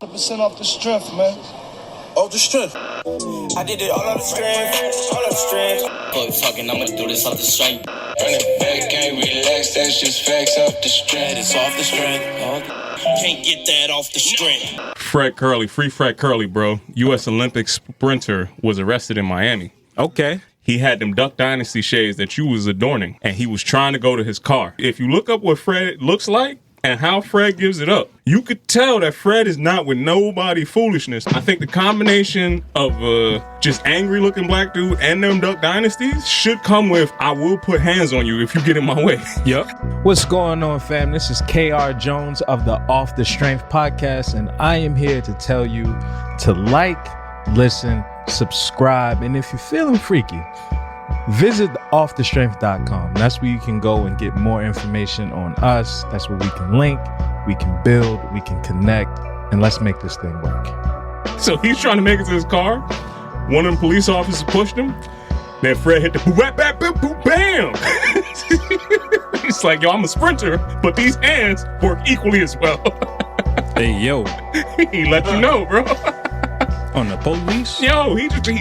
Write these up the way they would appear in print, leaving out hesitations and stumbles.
100% off the strength, man. Off the strength. I did it all on the strength, all on the strength. Fuck talking, I'ma do this off the strength. Run it back, can't relax, that's just facts off the strength. It's off the strength. Can't get that off the strength. Fred Curley, free Fred Curley, bro. U.S. Olympic sprinter was arrested in Miami. Okay. He had them Duck Dynasty shades that you was adorning, and he was trying to go to his car. If you look up what Fred looks like and how Fred gives it up, you could tell that Fred is not with nobody foolishness. I think the combination of just angry looking black dude and them Duck Dynasties should come with, I will put hands on you if you get in my way. Yep. What's going on, fam? This is KR Jones of the Off the Strength podcast, and I am here to tell you to like, listen, subscribe, and if you're feeling freaky, visit offthestrength.com. That's where you can go and get more information on us. That's where we can link, we can build, we can connect, and let's make this thing work. So he's trying to make it to his car. One of them police officers pushed him. Then Fred hit the bam. He's like, yo, I'm a sprinter, but these hands work equally as well. Hey, yo. He let you know, bro. On the police? Yo,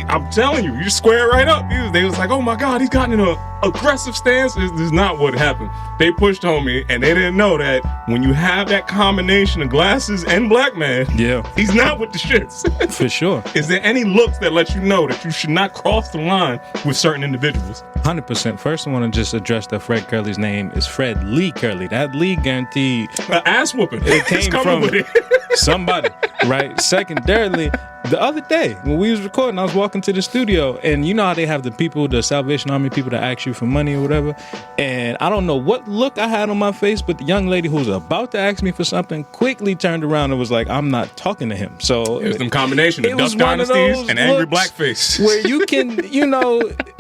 I'm telling you, you just square right up. They was like, oh my God, he's gotten in an aggressive stance. This is not what happened. They pushed homie, and they didn't know that when you have that combination of glasses and black man, yeah, he's not with the shits. For sure. Is there any looks that let you know that you should not cross the line with certain individuals? 100%. First, I want to just address that Fred Curley's name is Fred Lee Curley. That Lee guaranteed an ass whooping. It came from somebody, right? Secondarily, the other day when we was recording, I was walking to the studio, and you know how they have the people, the Salvation Army people that ask you for money or whatever, and I don't know what look I had on my face, but the young lady who was about to ask me for something quickly turned around and was like, I'm not talking to him. So it was some combination of Duck Dynasties and angry blackface. Where you can,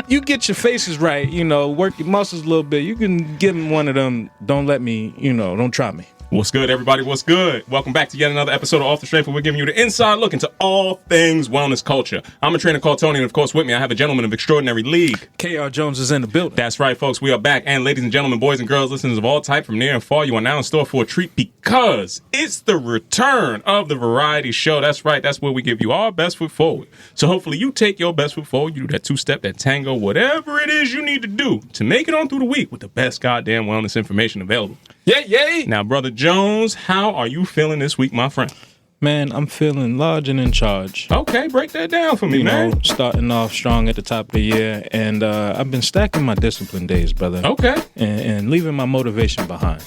you get your faces right, work your muscles a little bit. You can give him one of them, don't let me, don't try me. What's good, everybody? What's good? Welcome back to yet another episode of Off the Strength, where we're giving you the inside look into all things wellness culture. I'm a trainer called Tony, and of course, with me, I have a gentleman of extraordinary league. KR Jones is in the building. That's right, folks. We are back. And ladies and gentlemen, boys and girls, listeners of all type from near and far, you are now in store for a treat because it's the return of the variety show. That's right. That's where we give you our best foot forward. So hopefully you take your best foot forward. You do that two-step, that tango, whatever it is you need to do to make it on through the week with the best goddamn wellness information available. Yay! Now, Brother Jones, how are you feeling this week, my friend? Man, I'm feeling large and in charge. Okay, break that down for me, man. Starting off strong at the top of the year, and I've been stacking my discipline days, brother. Okay. And leaving my motivation behind.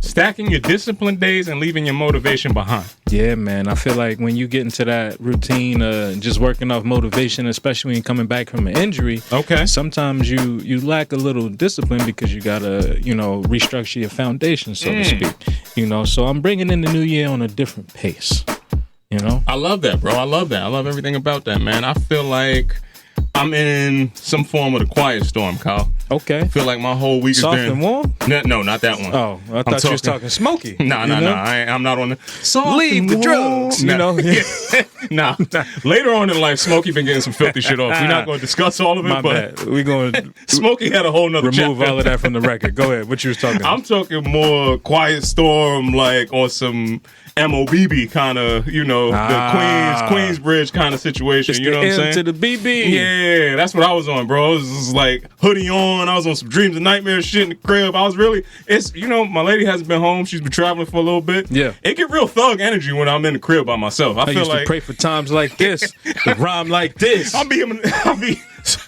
Stacking your discipline days and leaving your motivation behind. Yeah, man. I feel like when you get into that routine, just working off motivation, especially when you're coming back from an injury, okay, sometimes you lack a little discipline because you gotta, restructure your foundation, so to speak. So I'm bringing in the new year on a different pace. I love that, bro. I love that. I love everything about that, man. I feel like I'm in some form of the quiet storm, Kyle. Okay. I feel like my whole week Soft has been... Soft and warm? No, not that one. Oh, I thought you was talking smoky. No. I'm not on the... Soft Leave the drugs, Nah. Later on in life, Smokey been getting some filthy shit off. We're not going to discuss all of it, My bad. We're going to... Smokey had a whole nother remove all of that from the record. Go ahead. What you was talking about? I'm talking more quiet storm, like on some... MOBB kind of, the Queensbridge kind of situation. It's you know what I'm saying? To the BB. Yeah, that's what I was on, bro. It was like hoodie on. I was on some dreams and nightmares shit in the crib. I was really, my lady hasn't been home. She's been traveling for a little bit. Yeah. It get real thug energy when I'm in the crib by myself. I feel used like to pray for times like this, to rhyme like this. I'll be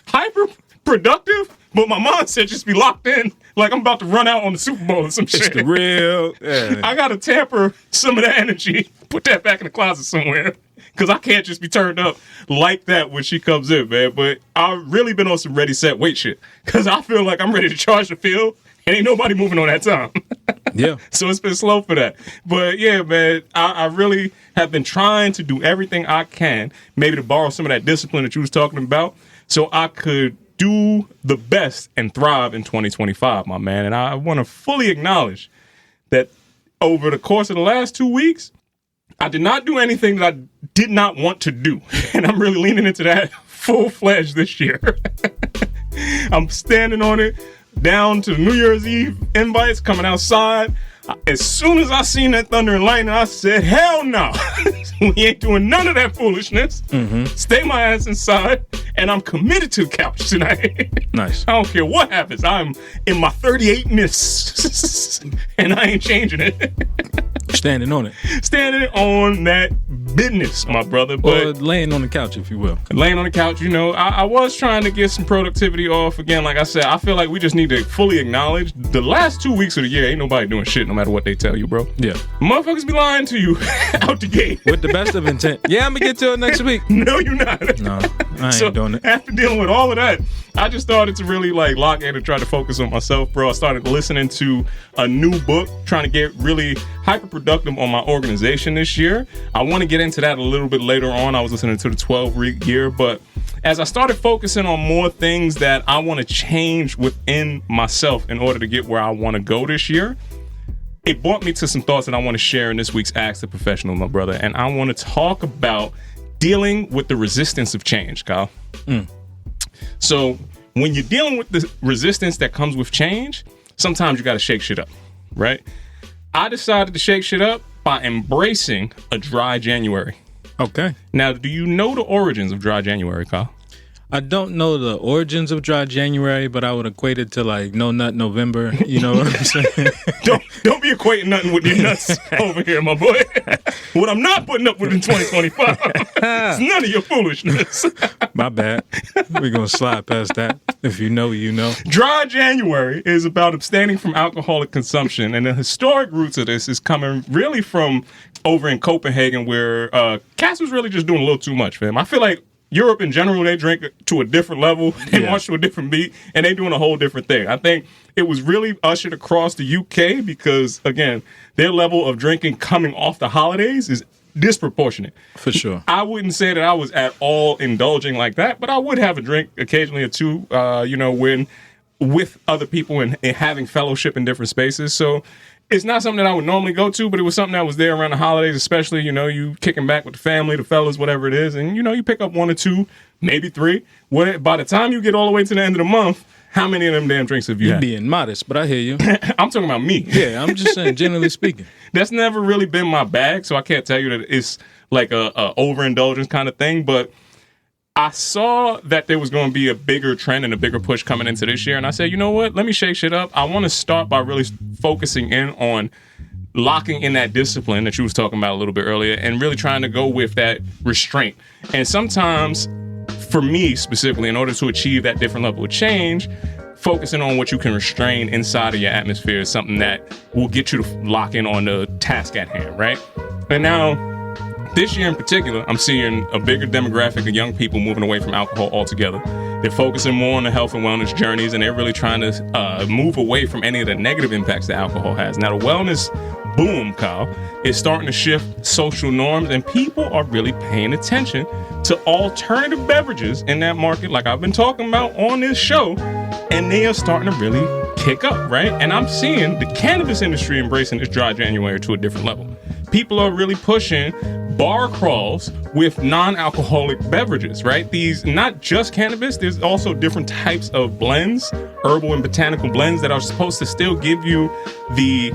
hyper productive, but my mindset just be locked in. Like I'm about to run out on the Super Bowl or some shit. It's the real. Yeah. I got to tamper some of that energy, put that back in the closet somewhere, because I can't just be turned up like that when she comes in, man. But I've really been on some ready, set, wait shit, because I feel like I'm ready to charge the field, and ain't nobody moving on that time. Yeah. So it's been slow for that. But yeah, man, I really have been trying to do everything I can, maybe to borrow some of that discipline that you was talking about, so I could do the best and thrive in 2025, my man. And I want to fully acknowledge that over the course of the last 2 weeks, I did not do anything that I did not want to do. And I'm really leaning into that full-fledged this year. I'm standing on it, down to New Year's Eve invites coming outside. As soon as I seen that thunder and lightning, I said, hell no. We ain't doing none of that foolishness. Stay my ass inside, and I'm committed to the couch tonight. Nice. I don't care what happens. I'm in my 38ness, and I ain't changing it. Standing on it. Standing on that business, my brother. Or But laying on the couch, if you will. laying on the couch, I was trying to get some productivity off. Again, like I said, I feel like we just need to fully acknowledge the last 2 weeks of the year ain't nobody doing shit no matter what they tell you, bro. Yeah. Motherfuckers be lying to you out the gate. With the best of intent. Yeah, I'm going to get to it next week. No, you're not. No, I ain't doing it. After dealing with all of that, I just started to really lock in and try to focus on myself, bro. I started listening to a new book, trying to get really hyper productive on my organization this year. I want to get into that a little bit later on. I was listening to the 12-week year, but as I started focusing on more things that I want to change within myself in order to get where I want to go this year, it brought me to some thoughts that I want to share in this week's Ask the Professional, my brother. And I want to talk about dealing with the resistance of change, Kyle. So when you're dealing with the resistance that comes with change, sometimes you got to shake shit up, right? I decided to shake shit up by embracing a dry January. Okay. Now, do you know the origins of dry January, Kyle? I don't know the origins of dry January, but I would equate it to No Nut November. You know what I'm saying? Don't be equating nothing with your nuts over here, my boy. What I'm not putting up with in 2025 is none of your foolishness. My bad. We're going to slide past that. If you know, you know. Dry January is about abstaining from alcoholic consumption, and the historic roots of this is coming really from over in Copenhagen, where Cass was really just doing a little too much, fam. I feel like Europe in general, they drink to a different level. They march to a different beat, and they doing a whole different thing. I think it was really ushered across the UK because, again, their level of drinking coming off the holidays is disproportionate. For sure. I wouldn't say that I was at all indulging like that, but I would have a drink occasionally or two, when with other people and having fellowship in different spaces. So it's not something that I would normally go to, but it was something that was there around the holidays, especially, you kicking back with the family, the fellas, whatever it is. And, you pick up one or two, maybe three. By the time you get all the way to the end of the month, how many of them damn drinks have you had? Being modest, but I hear you. I'm talking about me. Yeah, I'm just saying, generally speaking. That's never really been my bag, so I can't tell you that it's like a overindulgence kind of thing. But I saw that there was going to be a bigger trend and a bigger push coming into this year. And I said, you know what? Let me shake shit up. I want to start by really focusing in on locking in that discipline that you was talking about a little bit earlier and really trying to go with that restraint. And sometimes, for me specifically, in order to achieve that different level of change, focusing on what you can restrain inside of your atmosphere is something that will get you to lock in on the task at hand, right? And now, this year in particular, I'm seeing a bigger demographic of young people moving away from alcohol altogether. They're focusing more on the health and wellness journeys, and they're really trying to move away from any of the negative impacts that alcohol has. Now, the wellness boom, Kyle, is starting to shift social norms, and people are really paying attention to alternative beverages in that market, like I've been talking about on this show, and they are starting to really kick up, right? And I'm seeing the cannabis industry embracing this dry January to a different level. People are really pushing bar crawls with non-alcoholic beverages, right? These, not just cannabis, there's also different types of blends, herbal and botanical blends that are supposed to still give you the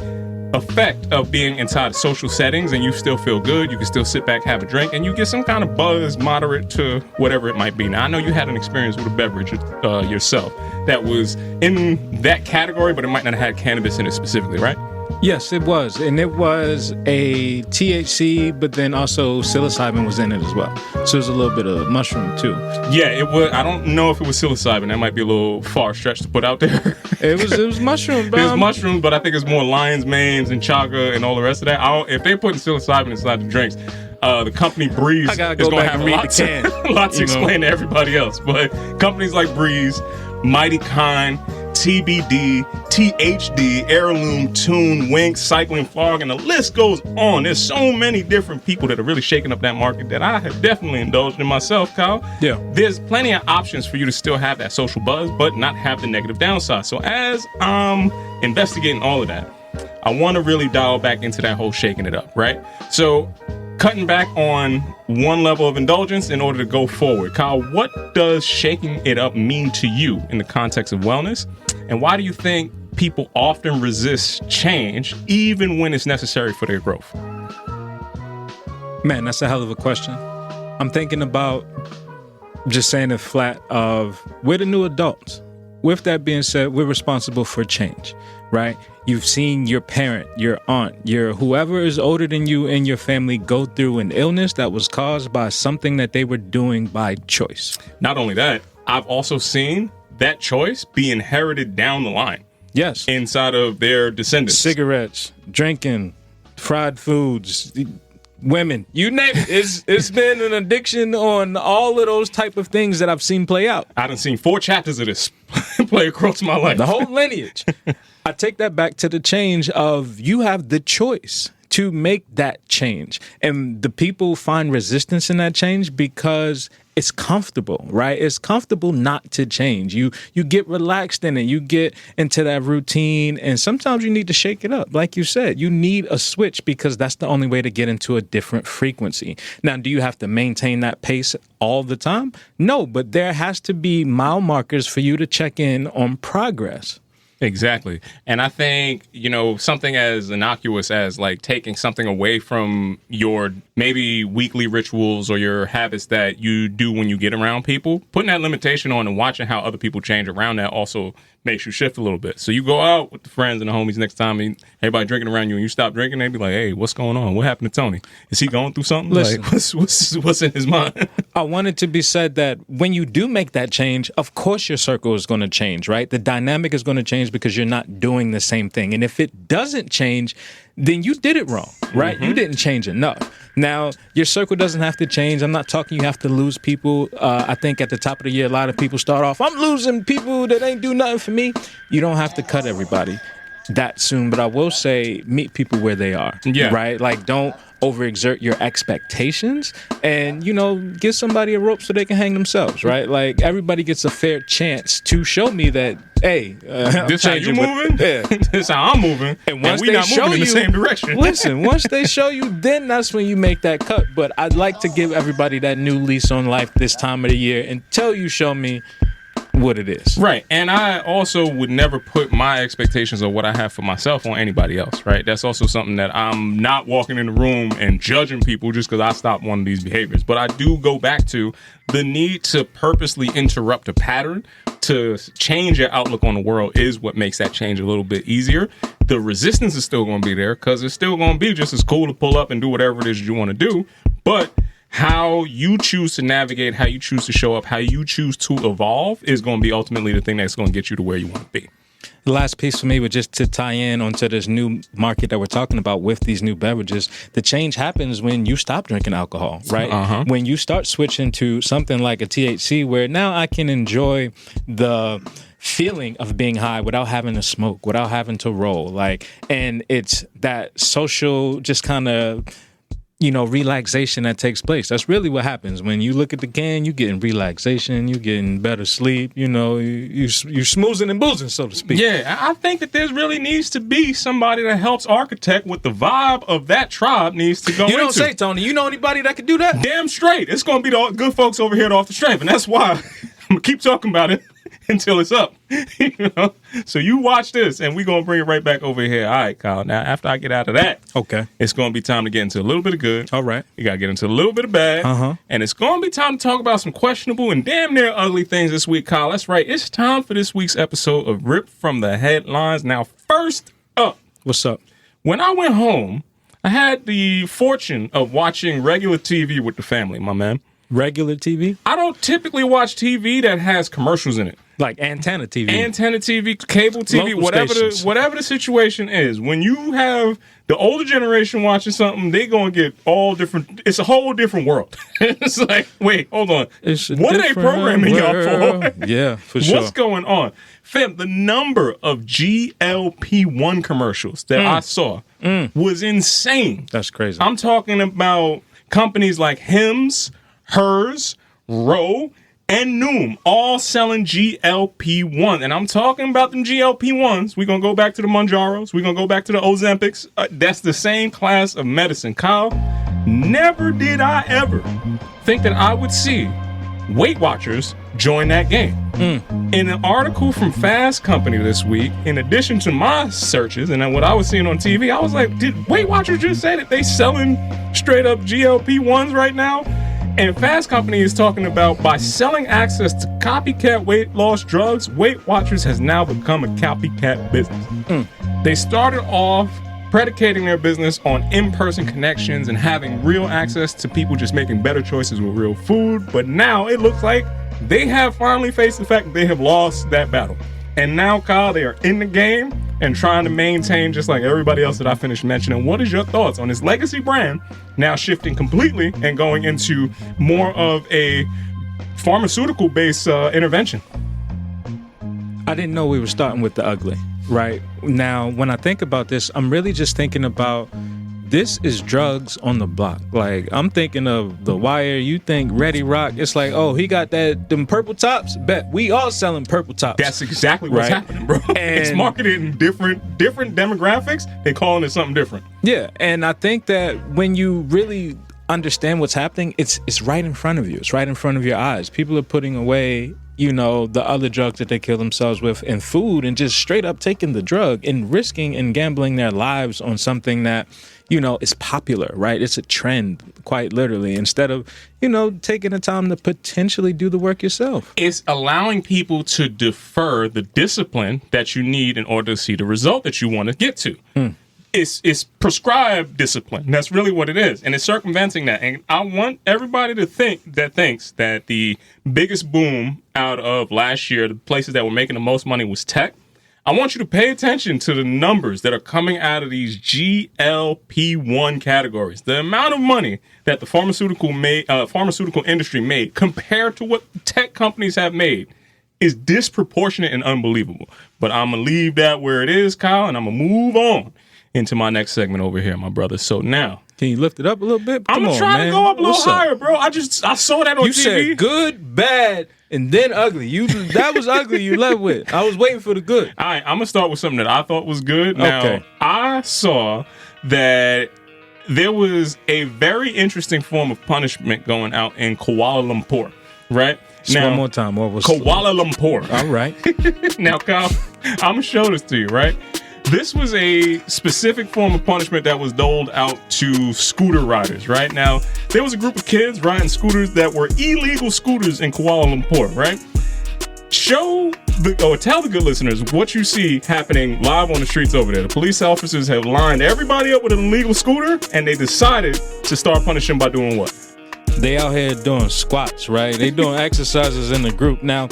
effect of being inside social settings and you still feel good. You can still sit back, have a drink, and you get some kind of buzz moderate to whatever it might be. Now, I know you had an experience with a beverage yourself that was in that category, but it might not have had cannabis in it specifically, right? Yes, it was. And it was a THC, but then also psilocybin was in it as well. So there's a little bit of mushroom too. Yeah, it was. I don't know if it was psilocybin. That might be a little far stretched to put out there. It was mushrooms, bro. It was mushrooms, but I think it's more lion's manes and chaga and all the rest of that. If they're putting psilocybin inside the drinks, the company Breeze is going to have a lot to explain to everybody else. But companies like Breeze, Mighty Kind, TBD, THD, Heirloom, Tune, Wink, Cycling Fog, and the list goes on. There's so many different people that are really shaking up that market that I have definitely indulged in myself, Kyle. Yeah. There's plenty of options for you to still have that social buzz, but not have the negative downside. So as I'm investigating all of that, I want to really dial back into that whole shaking it up, right? So cutting back on one level of indulgence in order to go forward. Kyle, what does shaking it up mean to you in the context of wellness? And why do you think people often resist change even when it's necessary for their growth? Man, that's a hell of a question. I'm thinking about just saying it flat of we're the new adults. With that being said, we're responsible for change, right? You've seen your parent, your aunt, your whoever is older than you in your family go through an illness that was caused by something that they were doing by choice. Not only that, I've also seen that choice be inherited down the line. Yes. Inside of their descendants. Cigarettes, drinking, fried foods, women, you name it. It's been an addiction on all of those type of things that I've seen play out. I done seen 4 chapters of this play across my life. The whole lineage. I take that back to the change of you have the choice to make that change. And the people find resistance in that change because it's comfortable, right? It's comfortable not to change. You get relaxed in it. You get into that routine. And sometimes you need to shake it up. Like you said, you need a switch because that's the only way to get into a different frequency. Now, do you have to maintain that pace all the time? No, but there has to be mile markers for you to check in on progress. Exactly. And I think, something as innocuous as like taking something away from your maybe weekly rituals or your habits that you do when you get around people, putting that limitation on and watching how other people change around that also makes you shift a little bit. So you go out with the friends and the homies next time and everybody drinking around you and you stop drinking, they be like, hey, what's going on? What happened to Tony? Is he going through something? Listen, like, what's in his mind? I want it to be said that when you do make that change, of course your circle is going to change, right? The dynamic is going to change because you're not doing the same thing. And if it doesn't change, then you did it wrong, right? Mm-hmm. You didn't change enough. Now, your circle doesn't have to change. I'm not talking you have to lose people. I think at the top of the year, a lot of people start off, I'm losing people that ain't do nothing for me. You don't have to cut everybody that soon. But I will say, meet people where they are, right? Like, don't overexert your expectations and, give somebody a rope so they can hang themselves, right? Like, everybody gets a fair chance to show me that, hey, this how you moving? Yeah. This how I'm moving. And once we not moving in the same direction. Listen, once they show you, then that's when you make that cut. But I'd like to give everybody that new lease on life this time of the year until you show me what it is. Right. And I also would never put my expectations of what I have for myself on anybody else, right? That's also something that I'm not walking in the room and judging people just because I stopped one of these behaviors. But I do go back to the need to purposely interrupt a pattern to change your outlook on the world is what makes that change a little bit easier. The resistance is still going to be there because it's still going to be just as cool to pull up and do whatever it is you want to do. But how you choose to navigate, how you choose to show up, how you choose to evolve is going to be ultimately the thing that's going to get you to where you want to be. The last piece for me was just to tie in onto this new market that we're talking about with these new beverages. The change happens when you stop drinking alcohol, right? Uh-huh. When you start switching to something like a THC where now I can enjoy the feeling of being high without having to smoke, without having to roll. And it's that social just kind of relaxation that takes place. That's really what happens. When you look at the can, you're getting relaxation, you're getting better sleep, you're smoozing and boozing, so to speak. Yeah, I think that there really needs to be somebody that helps architect what the vibe of that tribe needs to go into. You don't say, Tony. You know anybody that could do that? Damn straight. It's going to be the good folks over here at Off the Strength, and that's why I'm going to keep talking about it until it's up. So you watch this, and we're going to bring it right back over here. All right, Kyle. Now, after I get out of that, okay, it's going to be time to get into a little bit of good. All right. You got to get into a little bit of bad. Uh-huh. And it's going to be time to talk about some questionable and damn near ugly things this week, Kyle. That's right. It's time for this week's episode of Ripped from the Headlines. Now, first up. What's up? When I went home, I had the fortune of watching regular TV with the family, my man. Regular TV? I don't typically watch TV that has commercials in it. Like antenna TV. Antenna TV, cable TV, whatever the situation is. When you have the older generation watching something, they're going to get all different. It's a whole different world. It's like, wait, hold on. What are they programming y'all for? Yeah, for sure. What's going on? Fam, the number of GLP-1 commercials that I saw was insane. That's crazy. I'm talking about companies like Hims, Hers, Roe, and Noom, all selling GLP-1. And I'm talking about them GLP-1s. We're going to go back to the Mounjaros. We're going to go back to the Ozempics. That's the same class of medicine. Kyle, never did I ever think that I would see Weight Watchers join that game. In an article from Fast Company this week, in addition to my searches and then what I was seeing on TV, I was like, did Weight Watchers just say that they selling straight up GLP-1s right now. And Fast Company is talking about by selling access to copycat weight loss drugs, Weight Watchers has now become a copycat business. They started off predicating their business on in-person connections and having real access to people just making better choices with real food. But now it looks like they have finally faced the fact that they have lost that battle. And now, Kyle, they are in the game and trying to maintain, just like everybody else that I finished mentioning. What is your thoughts on this legacy brand now shifting completely and going into more of a pharmaceutical-based intervention? I didn't know we were starting with the ugly, right? Now, when I think about this, I'm really just thinking about this is drugs on the block. Like, I'm thinking of The Wire. You think Ready Rock. It's like, oh, he got them purple tops. Bet we all selling purple tops. That's exactly what's happening, bro. It's marketed in different demographics. They're calling it something different. Yeah, and I think that when you really understand what's happening, it's right in front of you. It's right in front of your eyes. People are putting away, the other drugs that they kill themselves with in food and just straight up taking the drug and risking and gambling their lives on something that, is popular, right? It's a trend, quite literally, instead of, taking the time to potentially do the work yourself. It's allowing people to defer the discipline that you need in order to see the result that you want to get to. It's prescribed discipline. That's really what it is. And it's circumventing that. And I want everybody to thinks that the biggest boom out of last year, the places that were making the most money was tech. I want you to pay attention to the numbers that are coming out of these GLP-1 categories. The amount of money that the pharmaceutical industry made compared to what tech companies have made is disproportionate and unbelievable. But I'm going to leave that where it is, Kyle, and I'm going to move on into my next segment over here, my brother. So now, can you lift it up a little bit? I'm going to try to go up a little higher, bro. I saw that on TV. You said good, bad, and then ugly. That was ugly you left with. I was waiting for the good. All right, I'm going to start with something that I thought was good. Now, okay. I saw that there was a very interesting form of punishment going out in Kuala Lumpur, right? Now, one more time. What was Kuala Lumpur. All right. Now, Kyle, I'm going to show this to you, right? This was a specific form of punishment that was doled out to scooter riders, right? Now, there was a group of kids riding scooters that were illegal scooters in Kuala Lumpur, right? Tell the good listeners what you see happening live on the streets over there. The police officers have lined everybody up with an illegal scooter, and they decided to start punishing by doing what? They out here doing squats, right? They doing exercises in the group. Now,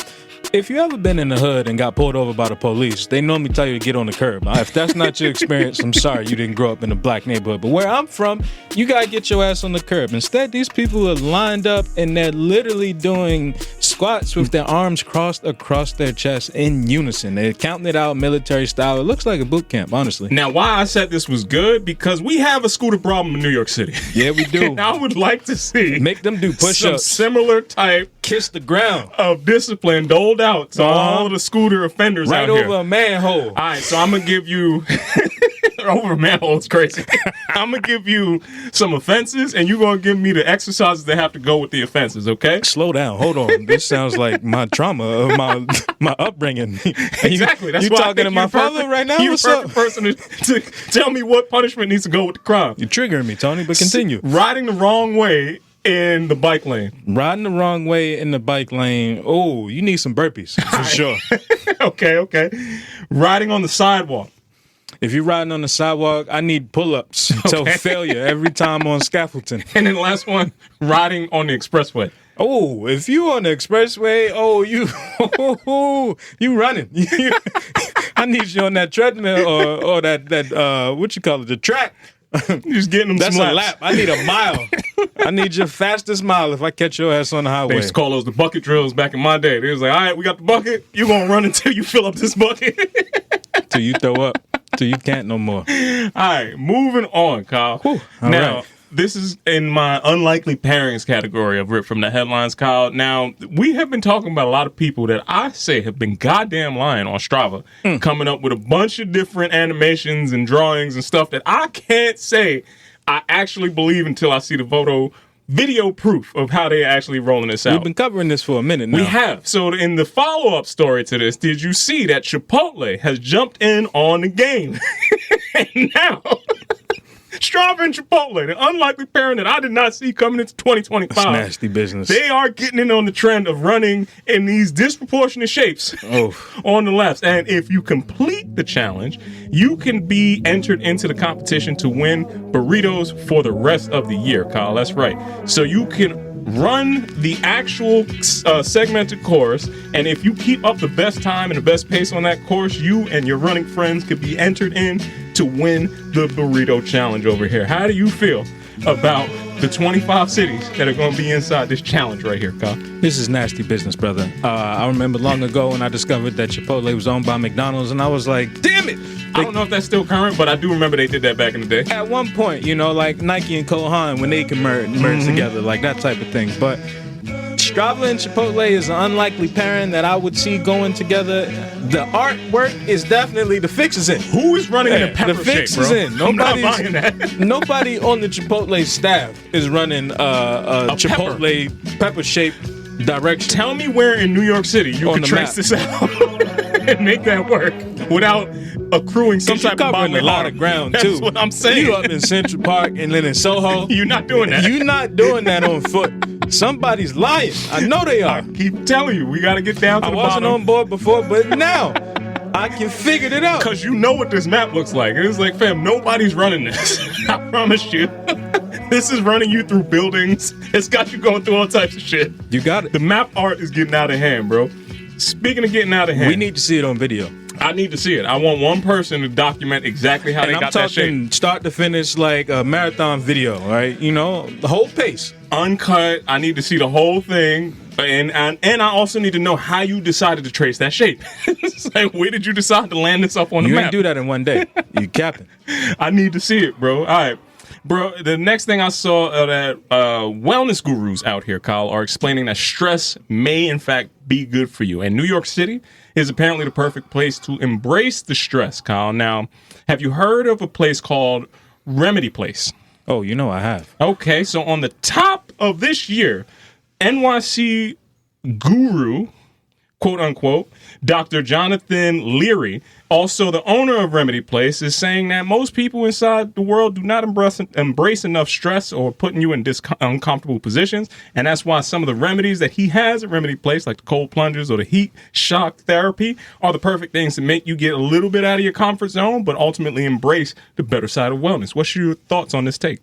if you ever been in the hood and got pulled over by the police, they normally tell you to get on the curb. If that's not your experience, I'm sorry you didn't grow up in a black neighborhood. But where I'm from, you got to get your ass on the curb. Instead, these people are lined up and they're literally doing squats with their arms crossed across their chest in unison. They're counting it out military style. It looks like a boot camp, honestly. Now, why I said this was good, because we have a scooter problem in New York City. Yeah, we do. And I would like to see make them do push-ups. Some similar type kiss the ground of discipline doled out to all the scooter offenders right out here. Over a manhole. All right, so I'm gonna give you over a manhole. It's crazy. I'm gonna give you some offenses, and you're gonna give me the exercises that have to go with the offenses. Okay? Slow down. Hold on. This sounds like my trauma of my upbringing. Exactly. That's you why talking to my father right now. You're What's the perfect person to tell me what punishment needs to go with the crime. You're triggering me, Tony. But continue. Riding the wrong way in the bike lane. Riding the wrong way in the bike lane. Oh, you need some burpees for sure. Okay. Riding on the sidewalk. If you're riding on the sidewalk, I need pull-ups until failure every time on scaffolding. And then the last one, riding on the expressway. Oh, if you on the expressway, you running. I need you on that treadmill or that what you call it, the track. You're just getting them That's some a laps. lap. I need a mile. I need your fastest mile if I catch your ass on the highway. They used to call those the bucket drills back in my day. They was like, all right, we got the bucket. You're going to run until you fill up this bucket. Till you throw up. Till you can't no more. All right, moving on, Kyle. Whew, now, this is in my unlikely pairings category of ripped from the headlines, Kyle. Now, we have been talking about a lot of people that I say have been goddamn lying on Strava, coming up with a bunch of different animations and drawings and stuff that I can't say I actually believe until I see the video proof of how they're actually rolling this out. We've been covering this for a minute now. We have. So in the follow-up story to this, did you see that Chipotle has jumped in on the game? And now Strava and Chipotle, the unlikely pairing that I did not see coming into 2025. That's nasty business. They are getting in on the trend of running in these disproportionate shapes on the left. And if you complete the challenge, you can be entered into the competition to win burritos for the rest of the year, Kyle. That's right. So you can run the actual segmented course, and if you keep up the best time and the best pace on that course, you and your running friends could be entered in to win the burrito challenge over here. How do you feel about the 25 cities that are going to be inside this challenge right here, Kyle? This is nasty business, brother. I remember long ago when I discovered that Chipotle was owned by McDonald's, and I was like, damn it! I don't know if that's still current, but I do remember they did that back in the day. At one point, you know, like Nike and Cole Haan, when they can merge together, like that type of thing. But Strava and Chipotle is an unlikely pairing that I would see going together. The artwork is definitely the fix is in. Who is running in a pepper The fix shape, bro? is in. I'm not buying that. Nobody on the Chipotle staff is running a Chipotle pepper-shaped direction. Tell me where in New York City you can trace this out and make that work without accruing some type of bodily a lot of ground too. That's what I'm saying. You up in Central Park and then in Soho. You're not doing that. You're not doing that on foot. Somebody's lying. I know they are. I keep telling you, we got to get down to the bottom. I wasn't on board before, but now I can figure it out. Because you know what this map looks like. It's like, fam, nobody's running this. I promise you. This is running you through buildings. It's got you going through all types of shit. You got it. The map art is getting out of hand, bro. Speaking of getting out of hand. We need to see it on video. I need to see it. I want one person to document exactly how they got that shape. I'm talking start to finish like a marathon video, right? You know, the whole pace. Uncut. I need to see the whole thing. And I also need to know how you decided to trace that shape. It's like, where did you decide to land this up on the map? You ain't do that in one day. You capping. I need to see it, bro. All right. Bro, the next thing I saw that wellness gurus out here, Kyle, are explaining that stress may, in fact, be good for you. And New York City is apparently the perfect place to embrace the stress, Kyle. Now, have you heard of a place called Remedy Place? Oh, you know I have. Okay, so on the top of this year, NYC guru, quote unquote, Dr. Jonathan Leary, also the owner of Remedy Place, is saying that most people inside the world do not embrace enough stress or putting you in uncomfortable positions. And that's why some of the remedies that he has at Remedy Place, like the cold plungers or the heat shock therapy, are the perfect things to make you get a little bit out of your comfort zone, but ultimately embrace the better side of wellness. What's your thoughts on this take?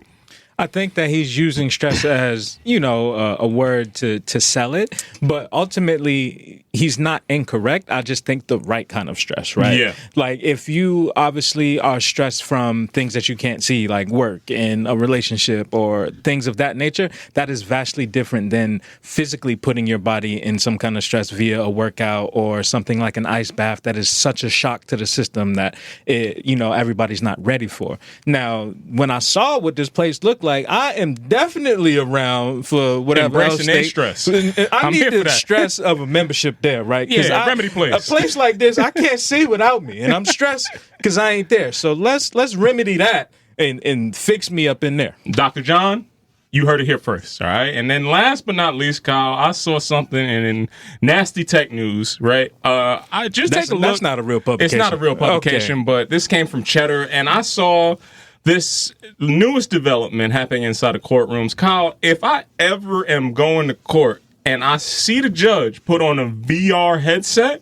I think that he's using stress as, you know, a word to sell it, but ultimately he's not incorrect. I just think the right kind of stress, right? Yeah. Like if you obviously are stressed from things that you can't see, like work and a relationship or things of that nature, that is vastly different than physically putting your body in some kind of stress via a workout or something like an ice bath that is such a shock to the system that, everybody's not ready for. Now, when I saw what this place looked like, I am definitely around for whatever embracing else stress. I need the stress of a membership there, right? Yeah, Remedy Place. A place like this, I can't see without me, and I'm stressed because I ain't there. So let's remedy that and fix me up in there. Dr. John, you heard it here first, all right? And then last but not least, Kyle, I saw something in Nasty Tech News, right? I just take a look. That's not a real publication. It's not a real publication, but this came from Cheddar, and I saw this newest development happening inside the courtrooms. Kyle, if I ever am going to court and I see the judge put on a VR headset,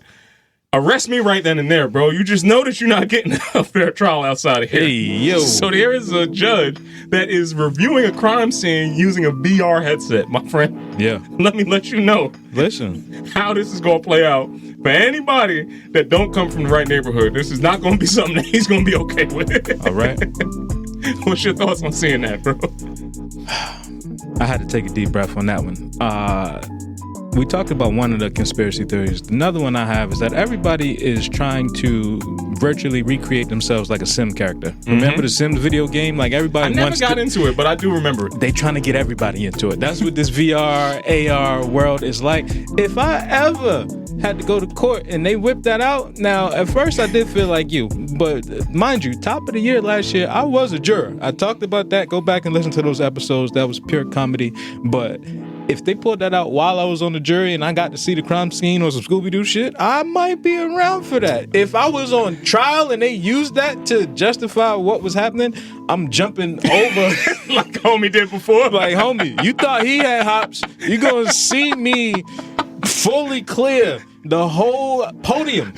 arrest me right then and there, bro. You just know that you're not getting a fair trial outside of here. Hey, yo. So there is a judge that is reviewing a crime scene using a VR headset, my friend. Yeah. Let me let you know. Listen. How this is going to play out. For anybody that don't come from the right neighborhood, this is not going to be something that he's going to be okay with. All right. What's your thoughts on seeing that, bro? I had to take a deep breath on that one. We talked about one of the conspiracy theories. Another one I have is that everybody is trying to virtually recreate themselves like a Sim character. Remember the Sims video game? Like everybody I never got into it, but I do remember it. They trying to get everybody into it. That's what this VR, AR world is like. If I ever had to go to court and they whipped that out, now at first I did feel like you, but mind you, top of the year last year, I was a juror. I talked about that. Go back and listen to those episodes. That was pure comedy. But if they pulled that out while I was on the jury and I got to see the crime scene or some Scooby-Doo shit, I might be around for that. If I was on trial and they used that to justify what was happening, I'm jumping over Like homie did before. like, homie, you thought he had hops. You gonna see me fully clear the whole podium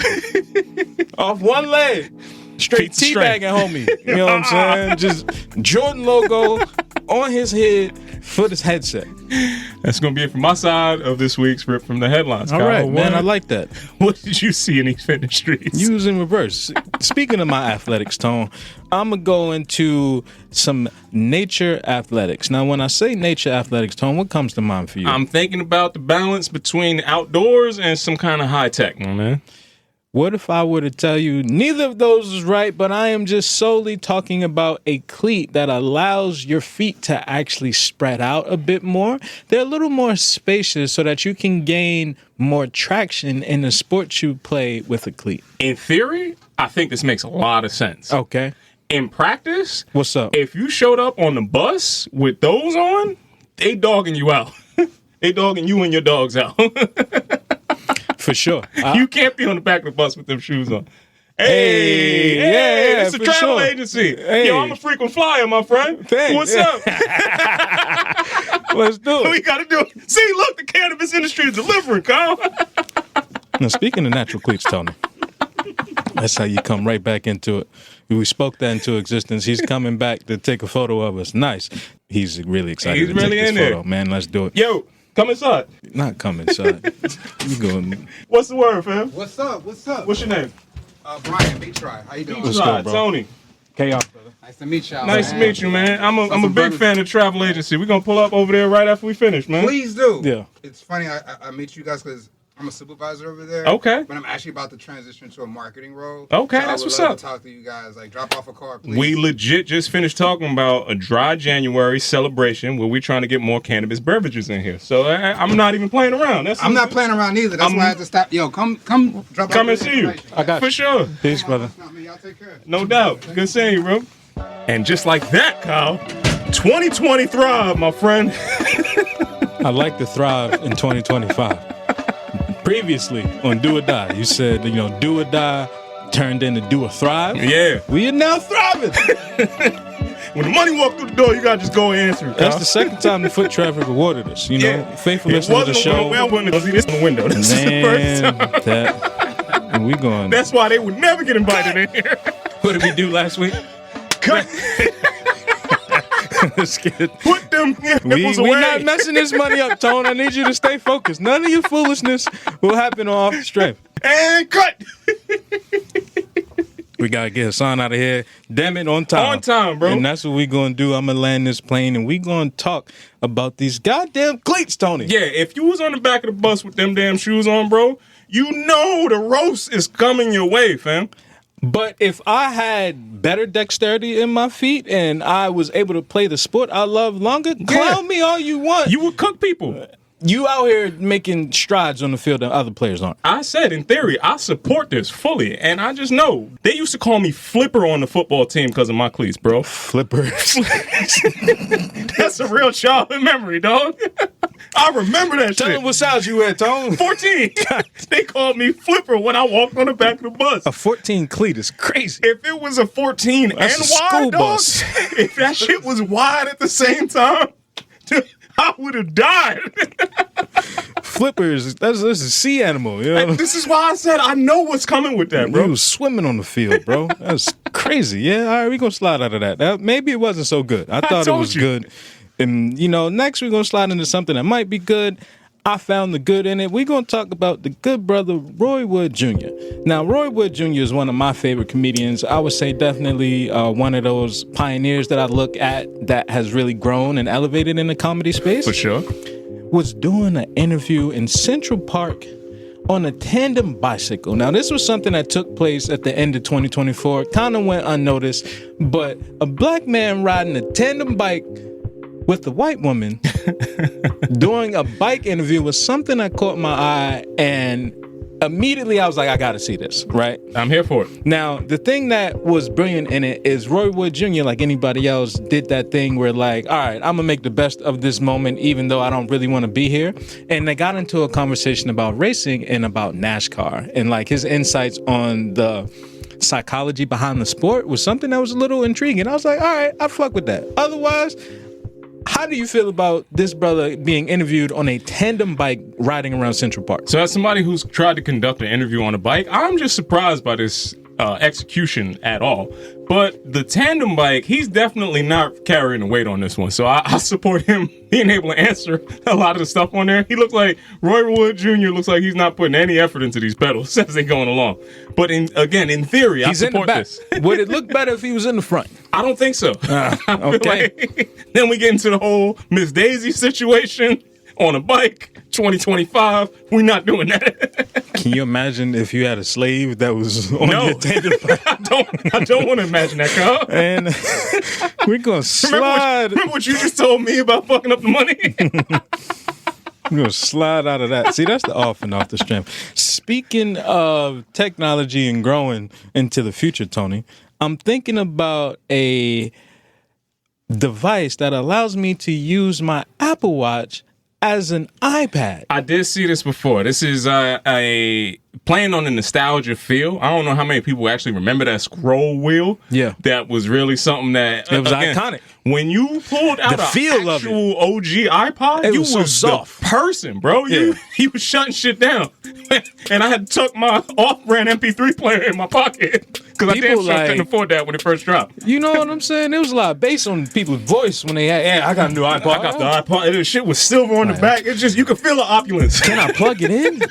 off one leg. Straight Pizza straight. teabagging, homie. You know what I'm saying? Just Jordan logo on his head for this headset. That's going to be it from my side of this week's Rip from the Headlines. All Kyle. right, man. I like that. What did you see in these fitness streets? You was in reverse. Speaking of my athletics, Tone, I'm going to go into some nature athletics. Now, when I say nature athletics, Tone, what comes to mind for you? I'm thinking about the balance between outdoors and some kind of high tech, my man. What if I were to tell you neither of those is right, but I am just solely talking about a cleat that allows your feet to actually spread out a bit more? They're a little more spacious so that you can gain more traction in the sport you play with a cleat. In theory, I think this makes a lot of sense. Okay. In practice, What's up? if you showed up on the bus with those on, they dogging you out. They dogging you and your dogs out. For sure. You can't be on the back of the bus with them shoes on. Hey, yeah, it's a for travel sure. agency. Hey. Yo, I'm a frequent flyer, my friend. Thanks. What's up? Let's do We it. got to do it. See, look, the cannabis industry is delivering, Kyle. Now, speaking of natural cleats, Tony, that's how you come right back into it. We spoke that into existence. He's coming back to take a photo of us. Nice. He's really excited He's to really take this in there. photo. Man, let's do it. Yo, come inside. Not come inside. You going? What's the word, fam? What's up? What's up? What's your name? Brian, B-Try. How you doing? What's Right, good, bro? Tony. Chaos, brother. Nice to meet y'all. Nice to man. meet you, man. I'm a some big brothers. fan of the travel agency. We're going to pull up over there right after we finish, man. Please do. Yeah. It's funny, I meet you guys because I'm a supervisor over there. Okay. But I'm actually about to transition to a marketing role. Okay, So that's I would what's love up. to talk to you guys. Like, drop off a car, please. We legit just finished talking about a dry January celebration where we're trying to get more cannabis beverages in here. So I'm not even playing around. I'm not playing around either. That's I'm- why I had to stop. Yo, come drop Come off and the see you. information. I got For you. sure. Peace, brother. That's not me. Y'all take care. No doubt. Good seeing you, bro. And just like that, Kyle, 2020 thrive, my friend. I like to thrive in 2025. Previously on Do or Die, you said, do or die turned into do or thrive. Yeah. We are now thriving. When the money walk through the door, you got to just go and answer it, That's Kyle. the second time the foot traffic awarded us. Faithful It listener to the wasn't show. well putting this in the window. This is the first Man, time. that we going. That's why they would never get invited in here. What did we do last week? Cut. Let's get. Put them nipples We away. not messing this money up, Tone. I need you to stay focused. None of your foolishness will happen off the strength. And cut. We gotta get Hassan out of here. Damn it, on time. On time, bro. And that's what we gonna do. I'm gonna land this plane and we gonna talk about these goddamn cleats, Tony. Yeah, if you was on the back of the bus with them damn shoes on, bro, you know the roast is coming your way, fam. But if I had better dexterity in my feet and I was able to play the sport I love longer, clown me all you want. You would cook people. You out here making strides on the field that other players aren't. I said, in theory, I support this fully, and I just know. They used to call me Flipper on the football team because of my cleats, bro. Flippers. That's a real childhood memory, dog. I remember that Tell shit. them what size you at, Tone. 14. They called me Flipper when I walked on the back of the bus. A 14 cleat is crazy. If it was a 14 That's and a school wide, dog, bus. if that shit was wide at the same time, I would have died. Flippers, this is a sea animal. You know? This is why I said I know what's coming with that, He bro. was swimming on the field, bro. That's crazy. Yeah, all right, we're going to slide out of that. Maybe it wasn't so good. I thought it told was you. good. And, next we're going to slide into something that might be good. I found the good in it. We're going to talk about the good brother, Roy Wood Jr. Now, Roy Wood Jr. is one of my favorite comedians. I would say definitely one of those pioneers that I look at that has really grown and elevated in the comedy space. For sure. Was doing an interview in Central Park on a tandem bicycle. Now, this was something that took place at the end of 2024. It kind of went unnoticed, but a black man riding a tandem bike with a white woman doing a bike interview was something that caught my eye, and immediately I was like, I gotta see this, right? I'm here for it. Now, the thing that was brilliant in it is Roy Wood Jr., like anybody else, did that thing where like, all right, I'm gonna make the best of this moment, even though I don't really want to be here. And they got into a conversation about racing and about NASCAR, and like his insights on the psychology behind the sport was something that was a little intriguing. I was like, all right, I fuck with that. Otherwise, how do you feel about this brother being interviewed on a tandem bike riding around Central Park? So as somebody who's tried to conduct an interview on a bike, I'm just surprised by this execution at all. But the tandem bike, he's definitely not carrying the weight on this one. So I support him being able to answer a lot of the stuff on there. He looks like Roy Wood Jr. looks like he's not putting any effort into these pedals as they're going along. But in theory, I support this. Would it look better if he was in the front? I don't think so. I feel okay. like then we get into the whole Miss Daisy situation on a bike. 2025, we're not doing that. Can you imagine if you had a slave that was on your tandem bike? I don't want to imagine that, Carl. And we're gonna slide. Remember what you just told me about fucking up the money? We're gonna slide out of that. See, that's the off and off the strength. Speaking of technology and growing into the future, Tony, I'm thinking about a device that allows me to use my Apple Watch as an iPad. I did see this before. This is a playing on the nostalgia feel. I don't know how many people actually remember that scroll wheel. Yeah. That was really something that... It was iconic. When you pulled out the feel an actual OG iPod, it you was so soft. the person, bro. He was shutting shit down. And I had to tuck my off-brand MP3 player in my pocket. Because I damn sure couldn't afford that when it first dropped. You know what I'm saying? There was a lot of bass on people's voice when they had, I got a new iPod. I got the iPod. The shit was silver on the back. It's just, you could feel the opulence. Can I plug it in?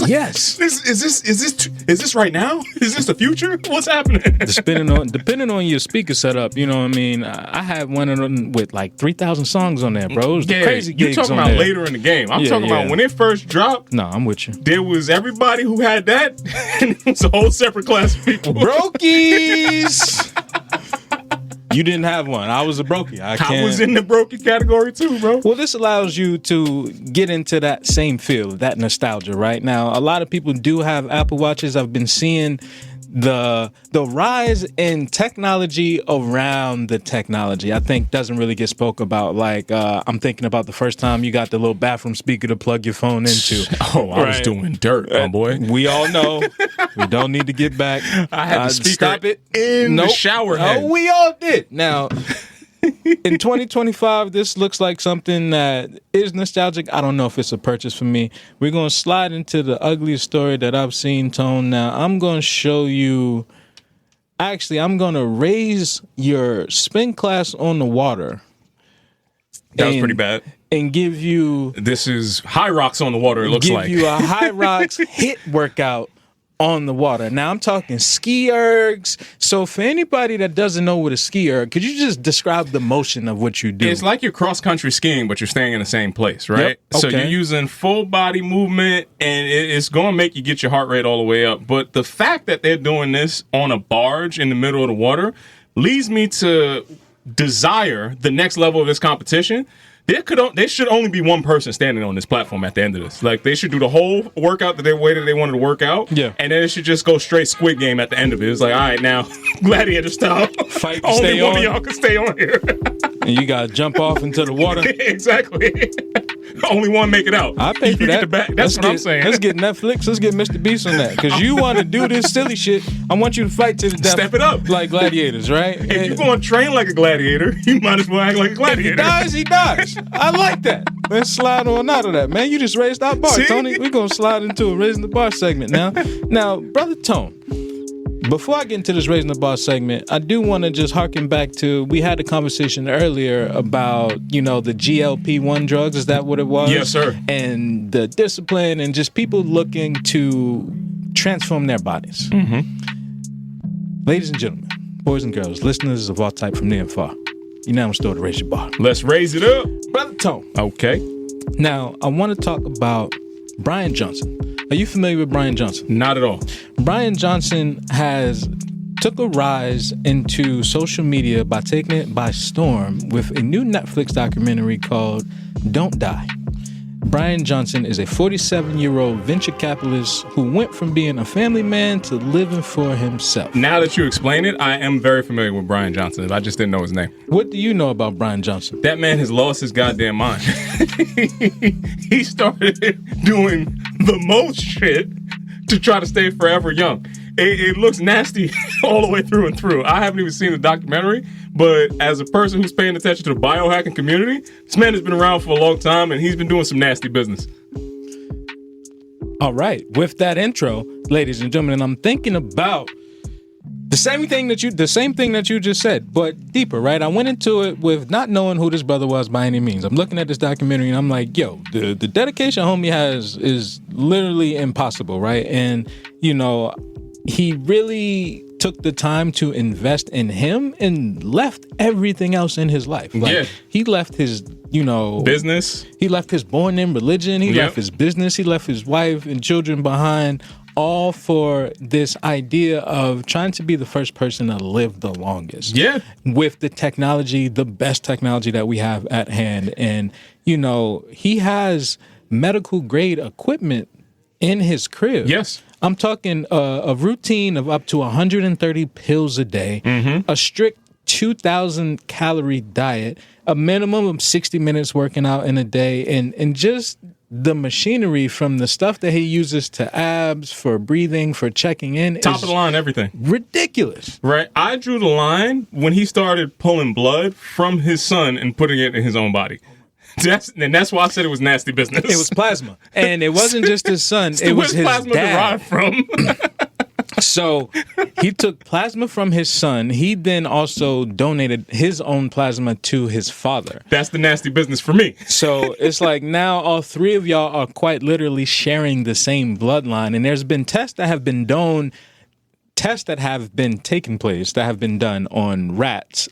Yes. Is this right now? Is this the future? What's happening? Depending on your speaker setup, you know what I mean? I had one of them with like 3,000 songs on there, bro. It was the crazy gigs you're talking on about there. later in the game. I'm talking about when it first dropped. No, I'm with you. There was everybody who had that, and it was a whole separate class of people. Brokies! You didn't have one. I was a brokie. I was in the brokie category too, bro. Well, this allows you to get into that same feel, that nostalgia, right? Now, a lot of people do have Apple Watches. I've been seeing the rise in technology around the technology. I think doesn't really get spoke about. Like, I'm thinking about the first time you got the little bathroom speaker to plug your phone into. Oh, I was doing dirt, my boy. We all know. We don't need to get back. I had the speaker stop it in the shower head. Oh, we all did. Now, in 2025, this looks like something that is nostalgic. I don't know if it's a purchase for me. We're going to slide into the ugliest story that I've seen, Tone. Now, I'm going to show you... Actually, I'm going to raise your spin class on the water. That was pretty bad. And give you... This is high rocks on the water, it looks like. Give you a high rocks hit workout on the water. Now, I'm talking ski ergs. So for anybody that doesn't know what a ski erg, could you just describe the motion of what you do? It's like you're cross-country skiing, but you're staying in the same place, right? Yep. So Okay. you're using full body movement, and it's going to make you get your heart rate all the way up. But the fact that they're doing this on a barge in the middle of the water leads me to desire the next level of this competition. There should only be one person standing on this platform at the end of this. Like, they should do the whole workout the way that they wanted to work out. Yeah. And then it should just go straight Squid Game at the end of it. It's like, all right, now, gladiator style. Fight, only stay one on. of y'all can stay on here. And you got to jump off into the water. Exactly. Only one make it out. I pay for You get that. the back. That's what I'm saying. Let's get Netflix. Let's get Mr. Beast on that. Because you want to do this silly shit. I want you to fight to the death. Step it up. Like gladiators, right? If you're going to train like a gladiator, you might as well act like a gladiator. If he dies, he dies. I like that. Let's slide on out of that, man. You just raised our bar, See? Tony. We're going to slide into a Raising the Bar segment now. Now, Brother Tone, before I get into this Raising the Bar segment, I do want to just harken back to, we had a conversation earlier about, the GLP-1 drugs. Is that what it was? Yes, sir. And the discipline and just people looking to transform their bodies. Mm-hmm. Ladies and gentlemen, boys and girls, listeners of all type from near and far, you now restore to Raise Your Bar. Let's raise it up. Brother Tone. Okay. Now, I want to talk about Brian Johnson. Are you familiar with Brian Johnson? Not at all. Brian Johnson took a rise into social media by taking it by storm with a new Netflix documentary called Don't Die. Brian Johnson is a 47-year-old venture capitalist who went from being a family man to living for himself. Now that you explain it, I am very familiar with Brian Johnson. I just didn't know his name. What do you know about Brian Johnson? That man has lost his goddamn mind. He started doing the most shit to try to stay forever young. It looks nasty all the way through and through. I haven't even seen the documentary, but as a person who's paying attention to the biohacking community, this man has been around for a long time and he's been doing some nasty business. All right. With that intro, ladies and gentlemen, I'm thinking about the same thing that you just said, but deeper, right? I went into it with not knowing who this brother was by any means. I'm looking at this documentary and I'm like, yo, the dedication homie has is literally impossible, right? And, you know, he really took the time to invest in him and left everything else in his life. Like, he left his, business. He left his born-in religion. He left his business. He left his wife and children behind, all for this idea of trying to be the first person to live the longest. Yeah. With the technology, the best technology that we have at hand. And, he has medical grade equipment in his crib. Yes. I'm talking a routine of up to 130 pills a day, a strict 2,000 calorie diet, a minimum of 60 minutes working out in a day, and just the machinery from the stuff that he uses to abs, for breathing, for checking in. Top of the line, everything. Ridiculous. Right. I drew the line when he started pulling blood from his son and putting it in his own body. That's why I said it was nasty business. It was plasma. And it wasn't just his son. It was his plasma dad. derived from? So he took plasma from his son. He then also donated his own plasma to his father. That's the nasty business for me. So it's like now all three of y'all are quite literally sharing the same bloodline. And there's been tests that have been done, tests that have been taking place, that have been done on rats,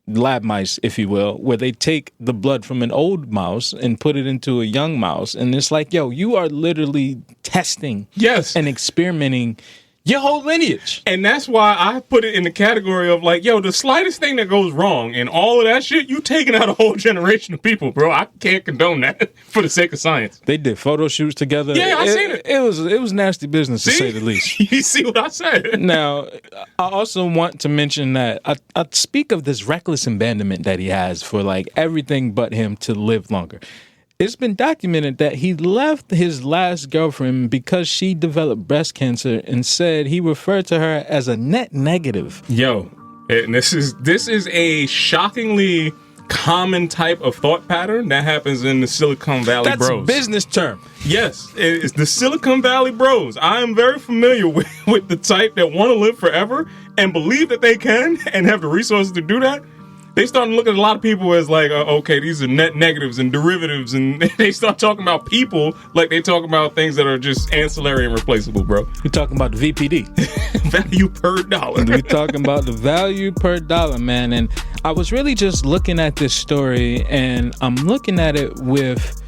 lab mice, if you will, where they take the blood from an old mouse and put it into a young mouse. And it's like, yo, you are literally testing and experimenting your whole lineage. And that's why I put it in the category of like, yo, the slightest thing that goes wrong in all of that shit, you taking out a whole generation of people, bro. I can't condone that for the sake of science. They did photo shoots together. Yeah, I seen it. It was nasty business, to say the least. You see what I said? Now, I also want to mention that I speak of this reckless abandonment that he has for like everything but him to live longer. It's been documented that he left his last girlfriend because she developed breast cancer and said he referred to her as a net negative. Yo, and this is a shockingly common type of thought pattern that happens in the Silicon Valley bros. That's a business term. Yes, it's the Silicon Valley bros. I am very familiar with the type that want to live forever and believe that they can and have the resources to do that. They start looking at a lot of people as like, okay, these are net negatives and derivatives, and they start talking about people like they talk about things that are just ancillary and replaceable, bro. You're talking about the VPD. Value per dollar. We're talking about the value per dollar, man. And I was really just looking at this story, and I'm looking at it with,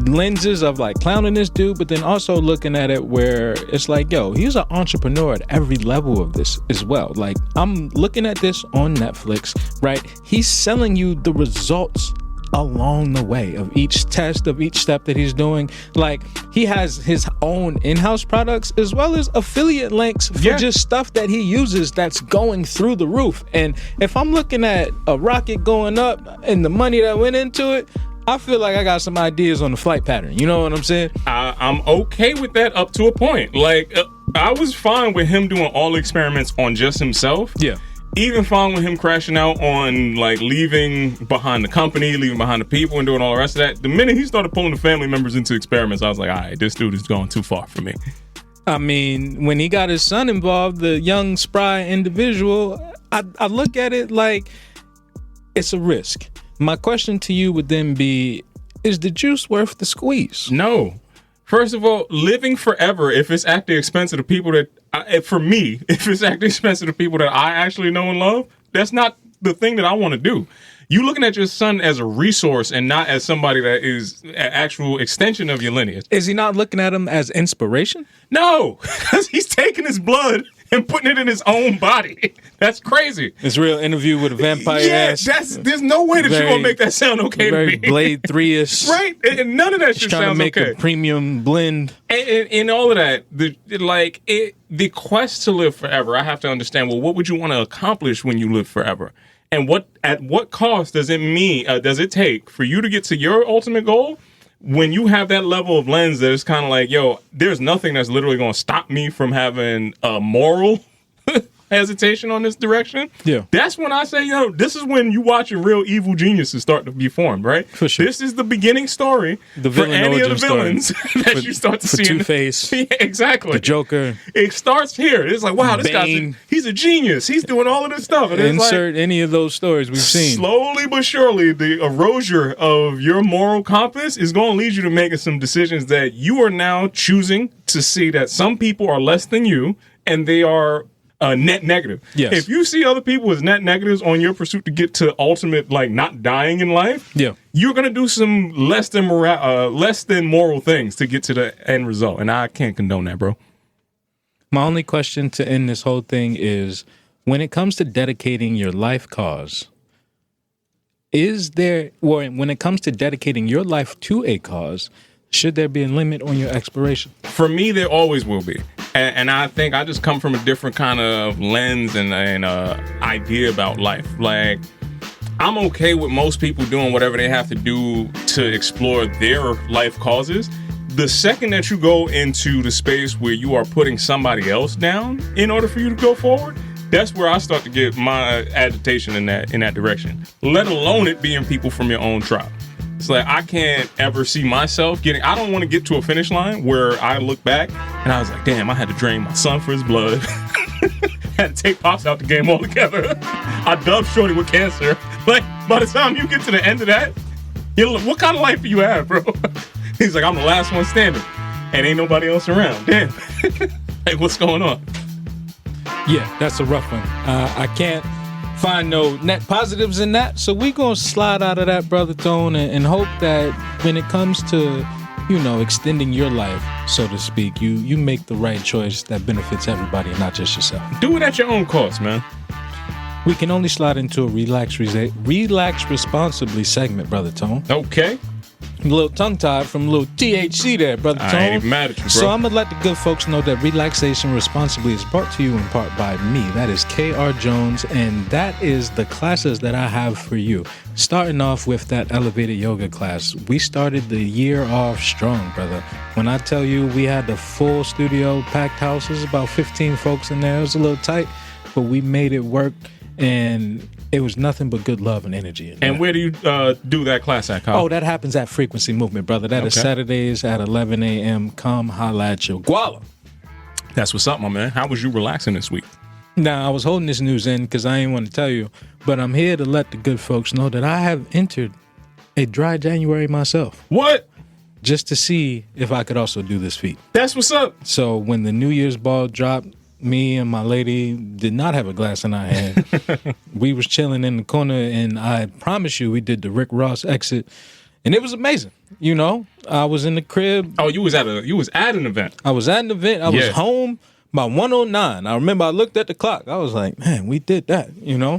lenses of like clowning this dude, but then also looking at it where it's like, yo, he's an entrepreneur at every level of this as well. Like, I'm looking at this on Netflix, right? He's selling you the results along the way of each test, of each step that he's doing. Like, he has his own in-house products as well as affiliate links for just stuff that he uses that's going through the roof. And if I'm looking at a rocket going up and the money that went into it, I feel like I got some ideas on the flight pattern. You know what I'm saying? I'm okay with that up to a point. Like, I was fine with him doing all the experiments on just himself. Yeah. Even fine with him crashing out on, like, leaving behind the company, leaving behind the people, and doing all the rest of that. The minute he started pulling the family members into experiments, I was like, all right, this dude is going too far for me. I mean, when he got his son involved, the young, spry individual, I look at it like it's a risk. My question to you would then be, is the juice worth the squeeze? No. First of all, living forever, if it's at the expense of the people that, for me, if it's at the expense of the people that I actually know and love, that's not the thing that I want to do. You looking at your son as a resource and not as somebody that is an actual extension of your lineage. Is he not looking at him as inspiration? No, because he's taking his blood and putting it in his own body. That's crazy. This real interview with a vampire Yeah, ass. there's no way that you're Very- gonna make that sound okay to Very me. Blade 3-ish. Right? And none of that shit Trying to sounds make okay. a premium blend. And all of that, the quest to live forever, I have to understand, well, what would you want to accomplish when you live forever? And at what cost does it take for you to get to your ultimate goal when you have that level of lens that is kind of like, yo, there's nothing that's literally going to stop me from having a moral hesitation on this direction? Yeah. That's when I say, yo, this is when you watching real evil geniuses start to be formed, right? For sure. This is the beginning story The for villain any of the origin story. villains that you start to For see. Two-Face, Yeah, exactly. the Joker. It starts here. It's like, wow, this Bane. he's a genius. He's doing all of this stuff. And it's like, Insert any of those stories we've seen. slowly but surely, the erosion of your moral compass is going to lead you to making some decisions that you are now choosing to see that some people are less than you and they are net negative. Yes. If you see other people as net negatives on your pursuit to get to ultimate, like not dying in life, Yeah. you're going to do some less than moral things to get to the end result. And I can't condone that, bro. My only question to end this whole thing is, when it comes to dedicating your life cause, when it comes to dedicating your life to a cause, should there be a limit on your expiration? For me, there always will be. And I think I just come from a different kind of lens and idea about life. Like, I'm okay with most people doing whatever they have to do to explore their life causes. The second that you go into the space where you are putting somebody else down in order for you to go forward, that's where I start to get my agitation in that direction. Let alone it being people from your own tribe. It's like, I can't ever see myself I don't want to get to a finish line where I look back and I was like, damn, I had to drain my son for his blood. Had to take Pops out the game altogether. I dubbed Shorty with cancer. Like, by the time you get to the end of that, you're like, what kind of life do you have, bro? He's like, I'm the last one standing and ain't nobody else around. Damn. Like, what's going on? Yeah, that's a rough one. I can't find no net positives in that, so we gonna slide out of that, Brother Tone, and hope that when it comes to, extending your life, so to speak, you make the right choice that benefits everybody and not just yourself. Do it at your own cost, man. We can only slide into a relax responsibly segment, Brother Tone. Okay. A little tongue-tied from a little THC there, Brother Tone. I ain't even mad at you, bro. So I'm going to let the good folks know that Relaxation Responsibly is brought to you in part by me. That is KR Jones, and that is the classes that I have for you. Starting off with that elevated yoga class. We started the year off strong, brother. When I tell you we had the full studio, packed house, there's about 15 folks in there. It was a little tight, but we made it work, and it was nothing but good love and energy. And where do you do that class at, Kyle? Oh, that happens at Frequency Movement, brother. That is Saturdays at 11 a.m. Come holla at your guala. That's what's up, my man. How was you relaxing this week? Now, I was holding this news in because I ain't want to tell you, but I'm here to let the good folks know that I have entered a dry January myself. What? Just to see if I could also do this feat. That's what's up. So when the New Year's ball dropped, me and my lady did not have a glass in our hand. We was chilling in the corner, and I promise you, we did the Rick Ross exit, and it was amazing. I was in the crib. Oh, you was at an event. I was at an event. I was home by 1:09. I remember I looked at the clock. I was like, man, we did that,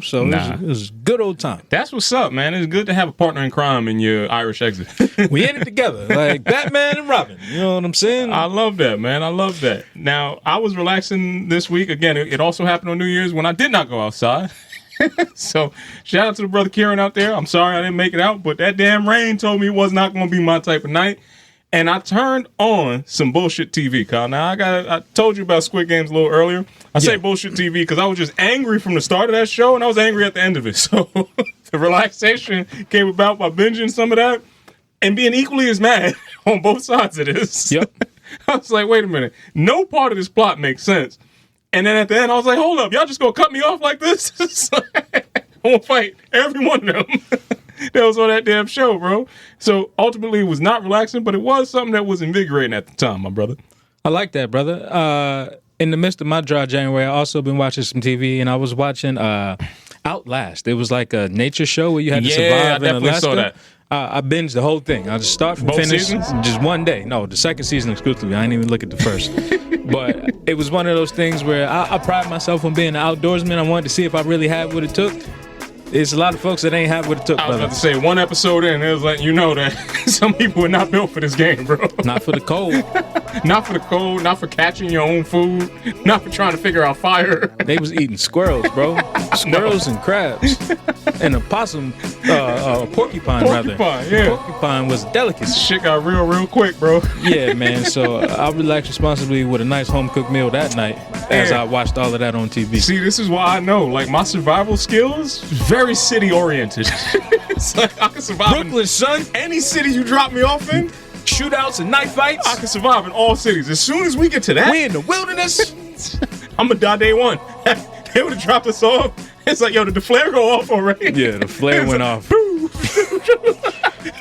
So it was a good old time. That's what's up, man. It's good to have a partner in crime in your Irish exit. We in it together, like Batman and Robin. You know what I'm saying? I love that, man. I love that. Now, I was relaxing this week. Again, it also happened on New Year's when I did not go outside. So, shout out to the brother Kieran out there. I'm sorry I didn't make it out, but that damn rain told me it was not going to be my type of night. And I turned on some bullshit TV, Kyle. Now, I told you about Squid Games a little earlier. I say bullshit TV because I was just angry from the start of that show, and I was angry at the end of it. So the relaxation came about by binging some of that and being equally as mad on both sides of this. Yep. I was like, wait a minute. No part of this plot makes sense. And then at the end, I was like, hold up. Y'all just going to cut me off like this? I'm going to fight every one of them. That was on that damn show, bro. So ultimately, it was not relaxing, but it was something that was invigorating at the time, my brother. I like that, brother. In the midst of my dry January, I also been watching some TV, and I was watching Outlast. It was like a nature show where you had to survive in Alaska. Saw that. I binged the whole thing. I just start from Both finish, seasons? just one day. No, the second season exclusively. I didn't even look at the first. But it was one of those things where I pride myself on being an outdoorsman. I wanted to see if I really had what it took. There's a lot of folks that ain't have what it took, I was brother. about to say, one episode in, it was letting you know that some people are not built for this game, bro. Not for the cold. Not for the cold, not for catching your own food, not for trying to figure out fire. They was eating squirrels, bro. Squirrels and crabs. And a possum, porcupine, rather. Porcupine, yeah. Porcupine was a delicacy. Shit got real quick, bro. Yeah, man. So I relaxed responsibly with a nice home cooked meal that night as Yeah. I watched all of that on TV. See, this is why I know, like, my survival skills, very city oriented. It's like I can survive Brooklyn, son. in any city you drop me off in. Shootouts and knife fights. I can survive in all cities. As soon as we get to that, We in the wilderness. I'm gonna die day one. They would have dropped us off. It's like, yo, did the flare go off already? Yeah, the flare It's went like, off. Boo.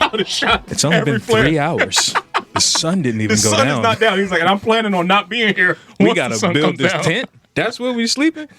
I would have shot. It's only every been flare. 3 hours. The sun didn't even The go sun down. is not down. He's like, and I'm planning on not being here. We once the gotta sun build comes this down. tent. That's where we sleeping.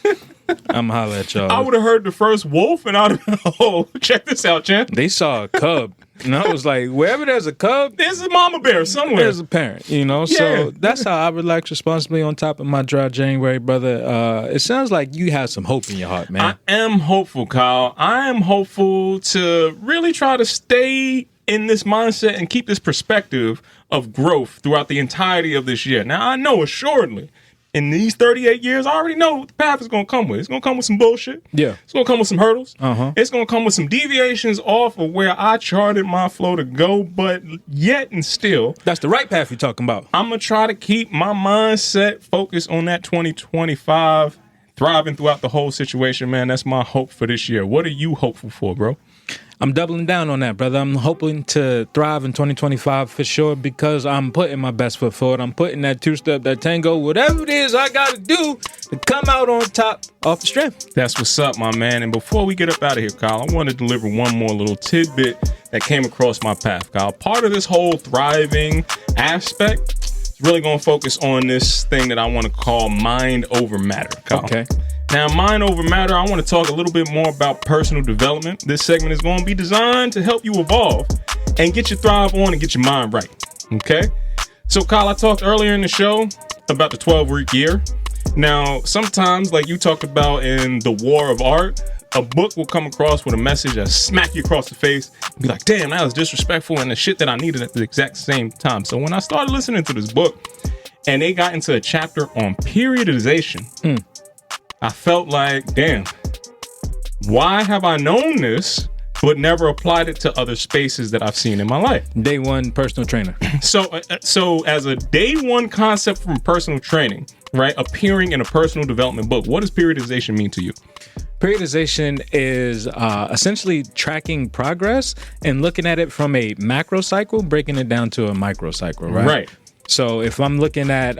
I'm holla at y'all. I would have heard the first wolf, and I'd have been, oh, check this out, champ. They saw a cub, and I was like, wherever there's a cub, There's a mama bear somewhere. there's a parent, you know? Yeah. So that's how I relax responsibly on top of my dry January, brother. It sounds like you have some hope in your heart, man. I am hopeful, Kyle. I am hopeful to really try to stay in this mindset and keep this perspective of growth throughout the entirety of this year. Now, I know assuredly, in these 38 years, I already know what the path is going to come with. It's going to come with some bullshit. Yeah. It's going to come with some hurdles. Uh-huh. It's going to come with some deviations off of where I charted my flow to go, but yet and still, That's the right path you're talking about. I'm going to try to keep my mindset focused on that 2025, thriving throughout the whole situation, man. That's my hope for this year. What are you hopeful for, bro? I'm doubling down on that, brother. I'm hoping to thrive in 2025 for sure because I'm putting my best foot forward. I'm putting that two-step, that tango, whatever it is I got to do to come out on top off the strength. That's what's up, my man. And before we get up out of here, Kyle, I want to deliver one more little tidbit that came across my path, Kyle. Part of this whole thriving aspect is really going to focus on this thing that I want to call mind over matter, Kyle. Okay. Now, mind over matter, I want to talk a little bit more about personal development. This segment is going to be designed to help you evolve and get your thrive on and get your mind right. Okay? So, Kyle, I talked earlier in the show about the 12-week year. Now, sometimes, like you talked about in The War of Art, a book will come across with a message that smack you across the face and be like, damn, that was disrespectful and the shit that I needed at the exact same time. So when I started listening to this book and they got into a chapter on periodization, I felt like, damn, why have I known this but never applied it to other spaces that I've seen in my life? Day one personal trainer. So as a day one concept from personal training, right, appearing in a personal development book, what does periodization mean to you? Periodization is essentially tracking progress and looking at it from a macro cycle, breaking it down to a micro cycle, right? Right. So if I'm looking at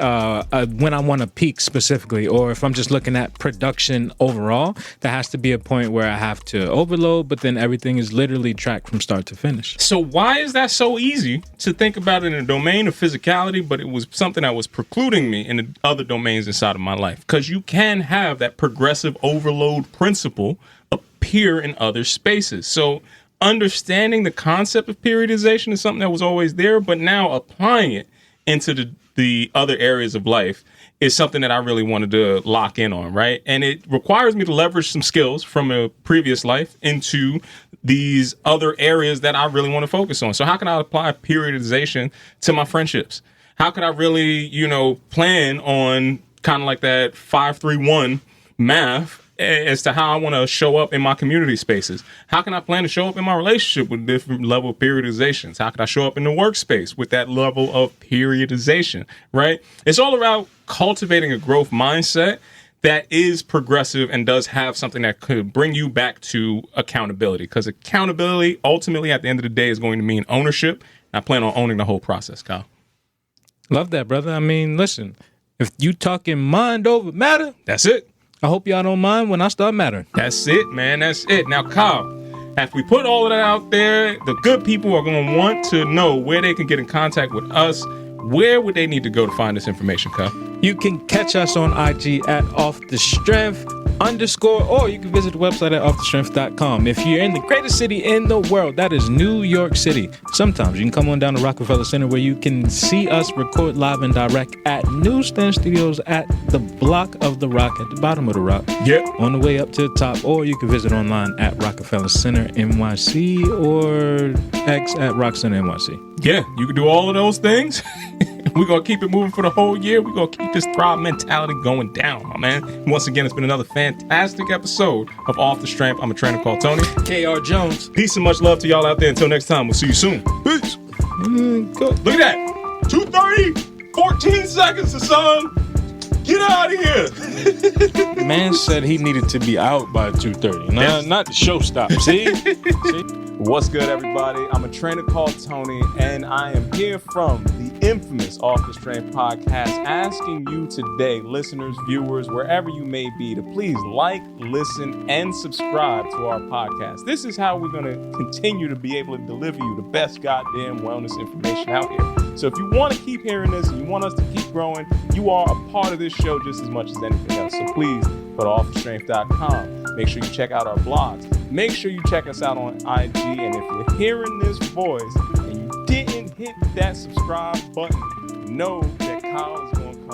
when I want to peak specifically, or if I'm just looking at production overall, there has to be a point where I have to overload, but then everything is literally tracked from start to finish. So why is that so easy to think about in a domain of physicality, but it was something that was precluding me in the other domains inside of my life? Because you can have that progressive overload principle appear in other spaces. So understanding the concept of periodization is something that was always there, but now applying it into the other areas of life is something that I really wanted to lock in on, right? And it requires me to leverage some skills from a previous life into these other areas that I really want to focus on. So how can I apply periodization to my friendships? How can I really, plan on kind of like that 5-3-1 math as to how I want to show up in my community spaces? How can I plan to show up in my relationship with different level of periodizations? How can I show up in the workspace with that level of periodization, right? It's all about cultivating a growth mindset that is progressive and does have something that could bring you back to accountability, because accountability ultimately at the end of the day is going to mean ownership. I plan on owning the whole process, Kyle. Love that, brother. I mean, listen, if you talking mind over matter, That's it. I hope y'all don't mind when I start mattering. That's it, man. That's it. Now, Kyle, after we put all of that out there, the good people are going to want to know where they can get in contact with us. Where would they need to go to find this information, Kyle? You can catch us on IG at Off the Strength. _, or you can visit the website at offthestrength.com. If you're in the greatest city in the world, that is New York City. Sometimes you can come on down to Rockefeller Center, where you can see us record live and direct at Newsstand Studios at the block of the Rock, at the bottom of the Rock. Yep. On the way up to the top, or you can visit online at Rockefeller Center NYC or X at Rock Center NYC. Yeah, you can do all of those things. We're going to keep it moving for the whole year. We're going to keep this thrive mentality going down, my man. Once again, it's been another fantastic episode of Off the Strength. I'm a trainer called Tony. KR Jones. Peace and much love to y'all out there. Until next time, we'll see you soon. Peace. Look at that. 2:30, 14 seconds, Hassan. Get out of here. Man said he needed to be out by 2:30. Not the show stop. See? What's good, everybody? I'm a trainer called Tony, and I am here from the infamous Off the Strength podcast, asking you today, listeners, viewers, wherever you may be, to please like, listen, and subscribe to our podcast. This is how we're going to continue to be able to deliver you the best goddamn wellness information out here. So if you want to keep hearing this and you want us to keep growing, you are a part of this show just as much as anything else. So please go to offthestrength.com. Make sure you check out our blogs. Make sure you check us out on IG. And if you're hearing this voice and you didn't hit that subscribe button, know that Kyle is going to